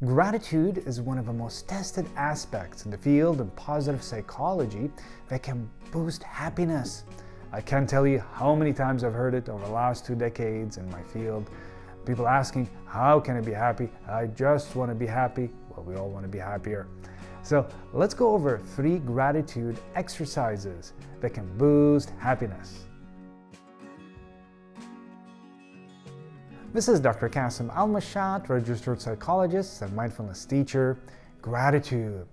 Gratitude is one of the most tested aspects in the field of positive psychology that can boost happiness. I can't tell you how many times I've heard it over the last 2 decades in my field. People asking, how can I be happy? I just want to be happy. Well, we all want to be happier. So let's go over 3 gratitude exercises that can boost happiness. This is Dr. Kasim Al-Mashat, Registered Psychologist and mindfulness teacher. Gratitude,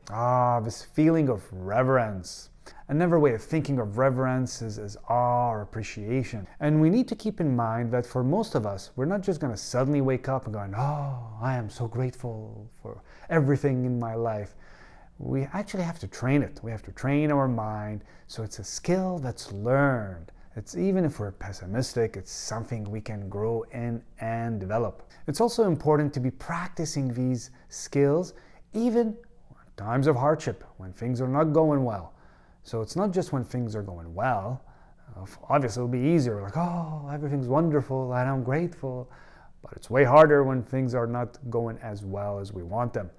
this feeling of reverence. Another way of thinking of reverence is awe or appreciation. And we need to keep in mind that for most of us, we're not just going to suddenly wake up and going, I am so grateful for everything in my life. We actually have to train it. We have to train our mind, so it's a skill that's learned. It's even if we're pessimistic, it's something we can grow in and develop. It's also important to be practicing these skills even in times of hardship, when things are not going well. So it's not just when things are going well. Obviously, it'll be easier, like, everything's wonderful and I'm grateful. But it's way harder when things are not going as well as we want them,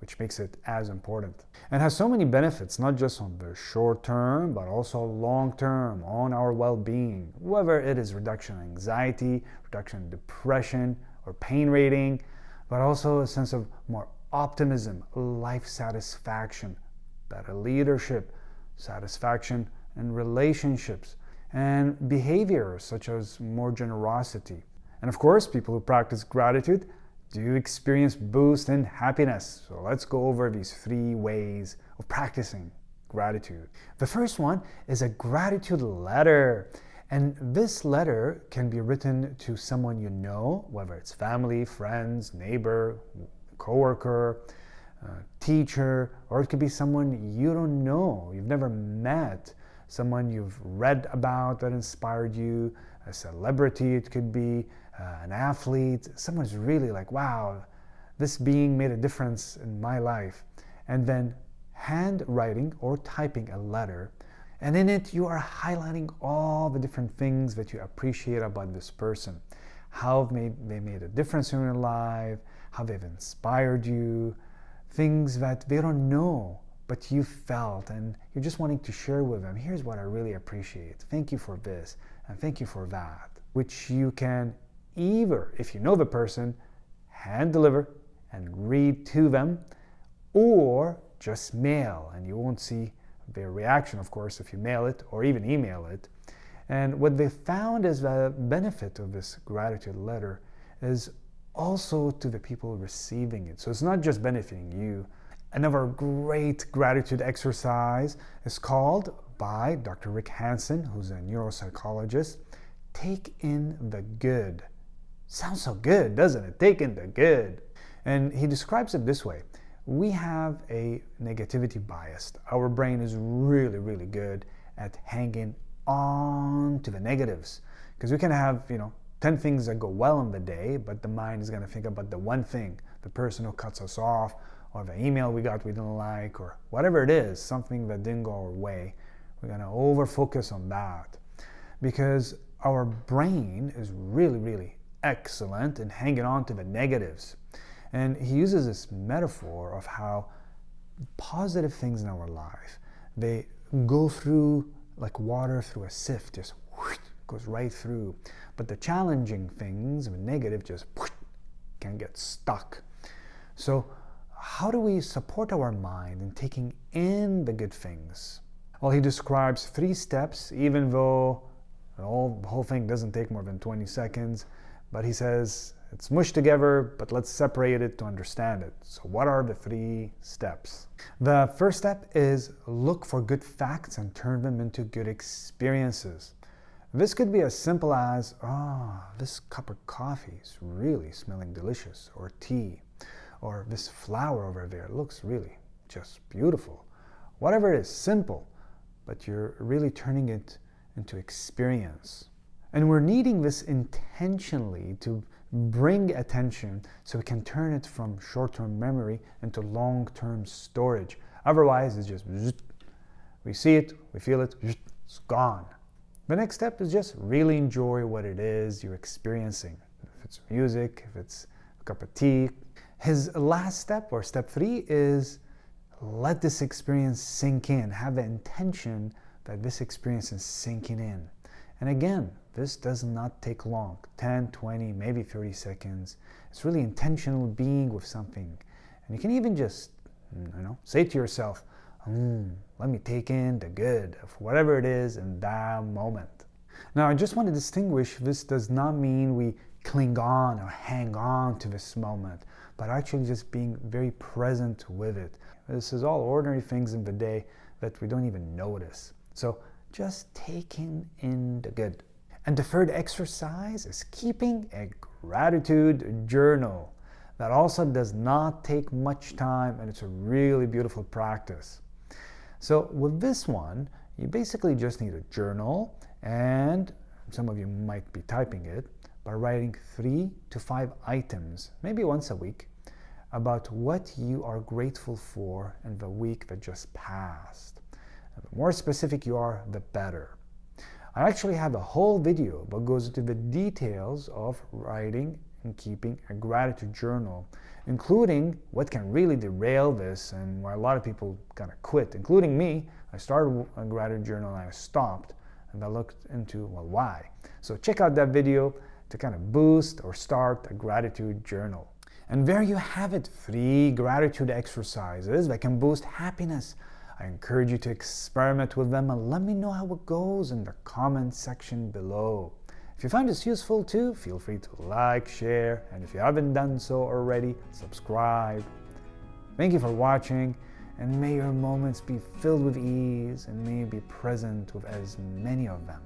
which makes it as important. And has so many benefits, not just on the short term, but also long term on our well-being, whether it is reduction in anxiety, reduction in depression, or pain rating, but also a sense of more optimism, life satisfaction, better leadership, satisfaction in relationships, and behaviors such as more generosity. And of course, people who practice gratitude do experience boost in happiness. So let's go over these 3 ways of practicing gratitude. The first one is a gratitude letter. And this letter can be written to someone you know, whether it's family, friends, neighbor, coworker, teacher, or it could be someone you don't know, you've never met, someone you've read about that inspired you, a celebrity it could be, an athlete, someone's really like, wow, this being made a difference in my life. And then handwriting or typing a letter, and in it you are highlighting all the different things that you appreciate about this person, how they made a difference in your life, how they've inspired you, things that they don't know but you felt and you're just wanting to share with them. Here's what I really appreciate. Thank you for this and thank you for that, which you can either, if you know the person, hand deliver and read to them, or just mail, and you won't see their reaction, of course, if you mail it or even email it. And what they found is the benefit of this gratitude letter is also to the people receiving it. So it's not just benefiting you. Another great gratitude exercise is called, by Dr. Rick Hansen, who's a neuropsychologist, Take in the Good. Sounds so good, doesn't it? Take in the good. And he describes it this way. We have a negativity bias. Our brain is really, really good at hanging on to the negatives. Because we can have, 10 things that go well in the day, but the mind is going to think about the one thing, the person who cuts us off, or the email we got we didn't like, or whatever it is, something that didn't go our way. We're going to over-focus on that. Because our brain is really, really excellent in hanging on to the negatives. And he uses this metaphor of how positive things in our life, they go through like water through a sieve, just whoosh, goes right through. But the challenging things, the negative, just whoosh, can get stuck. So how do we support our mind in taking in the good things? Well, he describes 3 steps, even though the whole thing doesn't take more than 20 seconds. But he says it's mushed together, but let's separate it to understand it. So what are the 3 steps? The first step is look for good facts and turn them into good experiences. This could be as simple as, this cup of coffee is really smelling delicious, or tea, or this flower over there looks really just beautiful. Whatever it is, simple, but you're really turning it into experience. And we're needing this intentionally to bring attention so we can turn it from short-term memory into long-term storage. Otherwise, it's just, we see it, we feel it, it's gone. The next step is just really enjoy what it is you're experiencing. If it's music, if it's a cup of tea, His last step, or step 3, is let this experience sink in. Have the intention that this experience is sinking in. And again, this does not take long, 10, 20, maybe 30 seconds. It's really intentional being with something. And you can even just, say to yourself, let me take in the good of whatever it is in that moment. Now, I just want to distinguish, this does not mean we cling on or hang on to this moment, but actually just being very present with it. This is all ordinary things in the day that we don't even notice. So just taking in the good. And the third exercise is keeping a gratitude journal. That also does not take much time, and it's a really beautiful practice. So with this one, you basically just need a journal, and some of you might be typing it, by writing 3 to 5 items, maybe once a week, about what you are grateful for in the week that just passed. And the more specific you are, the better. I actually have a whole video that goes into the details of writing and keeping a gratitude journal, including what can really derail this and why a lot of people kind of quit, including me. I started a gratitude journal and I stopped, and I looked into, why. So check out that video to kind of boost or start a gratitude journal. And there you have it, 3 gratitude exercises that can boost happiness. I encourage you to experiment with them and let me know how it goes in the comment section below. If you find this useful too, feel free to like, share, and if you haven't done so already, subscribe. Thank you for watching, and may your moments be filled with ease, and may you be present with as many of them